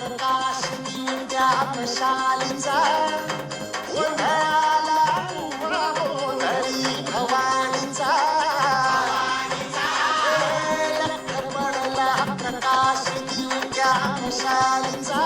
प्रकाश दिव्या प्रशालीचा गोंधळाला गोंधळी भवानीचा लख पडला प्रकाश दिव्या प्रशालीचा